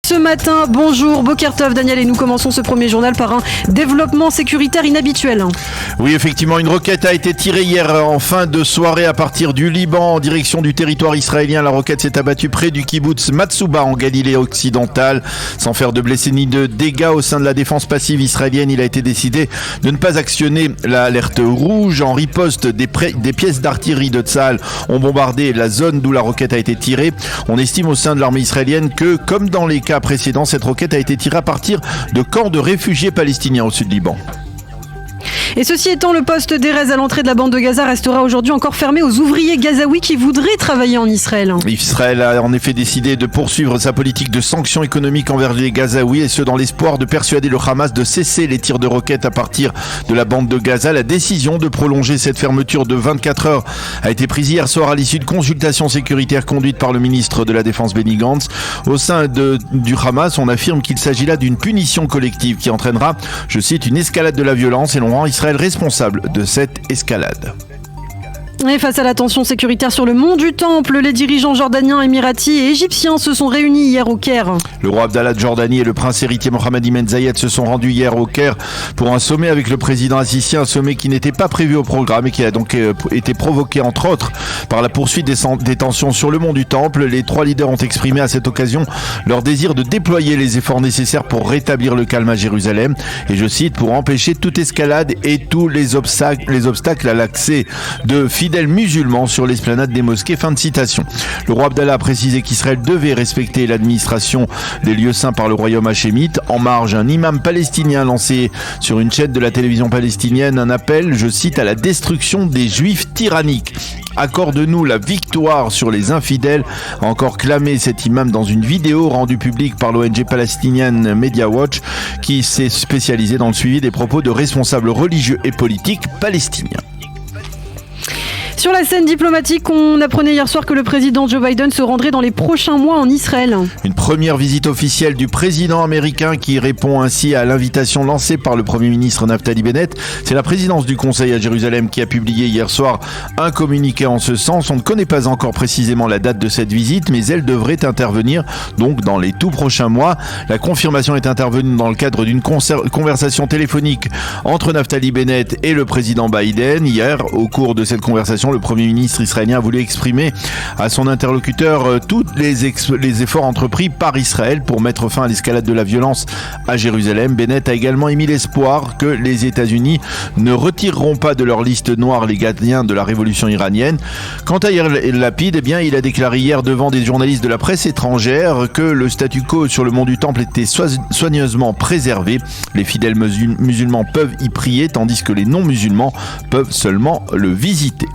Ce matin, bonjour, Boker Tov, Daniel, et nous commençons ce premier journal par un développement sécuritaire inhabituel. Oui, effectivement, une roquette a été tirée hier en fin de soirée à partir du Liban en direction du territoire israélien. La roquette s'est abattue près du kibboutz Matsouba en Galilée occidentale. Sans faire de blessés ni de dégâts au sein de la défense passive israélienne, il a été décidé de ne pas actionner l'alerte rouge. En riposte, des pièces d'artillerie de Tsahal ont bombardé la zone d'où la roquette a été tirée. On estime au sein de l'armée israélienne que, comme dans les cas précédents, cette roquette a été tirée à partir de camps de réfugiés palestiniens au sud Liban. Et ceci étant, le poste d'Erez à l'entrée de la bande de Gaza restera aujourd'hui encore fermé aux ouvriers gazaouis qui voudraient travailler en Israël. Israël a en effet décidé de poursuivre sa politique de sanctions économiques envers les Gazaouis, et ce dans l'espoir de persuader le Hamas de cesser les tirs de roquettes à partir de la bande de Gaza. La décision de prolonger cette fermeture de 24 heures a été prise hier soir à l'issue de consultations sécuritaires conduites par le ministre de la Défense Benny Gantz. Au sein du Hamas, on affirme qu'il s'agit là d'une punition collective qui entraînera, je cite, une escalade de la violence, et l'on rend Israël responsable de cette escalade. Et face à la tension sécuritaire sur le mont du Temple, les dirigeants jordaniens, émiratis et égyptiens se sont réunis hier au Caire. Le roi Abdallah de Jordanie et le prince héritier Mohammed Ibn Zayed se sont rendus hier au Caire pour un sommet avec le président assissi, un sommet qui n'était pas prévu au programme et qui a donc été provoqué entre autres par la poursuite des tensions sur le mont du Temple. Les trois leaders ont exprimé à cette occasion leur désir de déployer les efforts nécessaires pour rétablir le calme à Jérusalem et, je cite, pour empêcher toute escalade et tous les obstacles à l'accès de fidèles musulmans sur l'esplanade des mosquées. Fin de citation. Le roi Abdallah a précisé qu'Israël devait respecter l'administration des lieux saints par le royaume hachémite. En marge, un imam palestinien a lancé sur une chaîne de la télévision palestinienne un appel, je cite, à la destruction des juifs tyranniques. Accorde-nous la victoire sur les infidèles, a encore clamé cet imam dans une vidéo rendue publique par l'ONG palestinienne Media Watch, qui s'est spécialisée dans le suivi des propos de responsables religieux et politiques palestiniens. Sur la scène diplomatique, on apprenait hier soir que le président Joe Biden se rendrait dans les prochains mois en Israël. Une première visite officielle du président américain qui répond ainsi à l'invitation lancée par le Premier ministre Naftali Bennett. C'est la présidence du Conseil à Jérusalem qui a publié hier soir un communiqué en ce sens. On ne connaît pas encore précisément la date de cette visite, mais elle devrait intervenir donc dans les tout prochains mois. La confirmation est intervenue dans le cadre d'une conversation téléphonique entre Naftali Bennett et le président Biden. Hier, au cours de cette conversation, le Premier ministre israélien a voulu exprimer à son interlocuteur tous les efforts entrepris par Israël pour mettre fin à l'escalade de la violence à Jérusalem. Bennett a également émis l'espoir que les États-Unis ne retireront pas de leur liste noire les gardiens de la révolution iranienne. Quant à Yair Lapid, il a déclaré hier devant des journalistes de la presse étrangère que le statu quo sur le mont du Temple était soigneusement préservé. Les fidèles musulmans peuvent y prier, tandis que les non-musulmans peuvent seulement le visiter.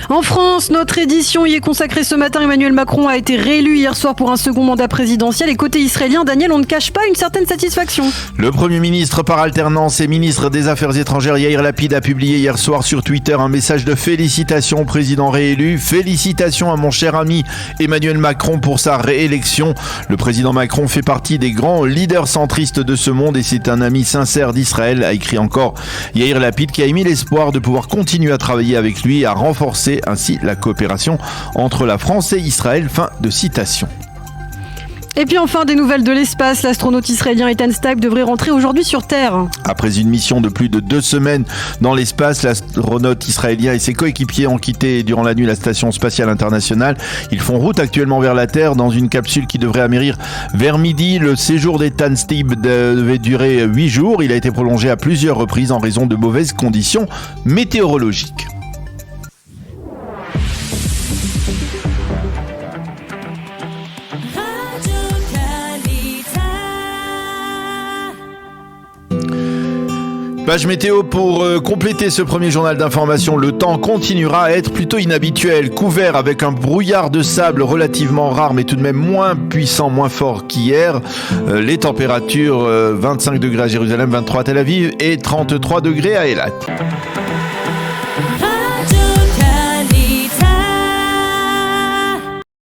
En France, notre édition y est consacrée ce matin. Emmanuel Macron a été réélu hier soir pour un second mandat présidentiel. Et côté israélien, Daniel, on ne cache pas une certaine satisfaction. Le Premier ministre par alternance et ministre des Affaires étrangères Yair Lapid a publié hier soir sur Twitter un message de félicitations au président réélu. Félicitations à mon cher ami Emmanuel Macron pour sa réélection. Le président Macron fait partie des grands leaders centristes de ce monde et c'est un ami sincère d'Israël, a écrit encore Yair Lapid, qui a émis l'espoir de pouvoir continuer à travailler avec lui et à renforcer ainsi la coopération entre la France et Israël. Fin de citation. Et puis enfin, des nouvelles de l'espace. L'astronaute israélien Ethan Stipe devrait rentrer aujourd'hui sur Terre. Après une mission de plus de 2 semaines dans l'espace, l'astronaute israélien et ses coéquipiers ont quitté durant la nuit la station spatiale internationale. Ils font route actuellement vers la Terre dans une capsule qui devrait atterrir vers midi. Le séjour d'Ethan Stipe devait durer 8 jours. Il a été prolongé à plusieurs reprises en raison de mauvaises conditions météorologiques. Page météo pour compléter ce premier journal d'information. Le temps continuera à être plutôt inhabituel, couvert avec un brouillard de sable relativement rare mais tout de même moins puissant, moins fort qu'hier. Les températures 25 degrés à Jérusalem, 23 à Tel Aviv et 33 degrés à Eilat.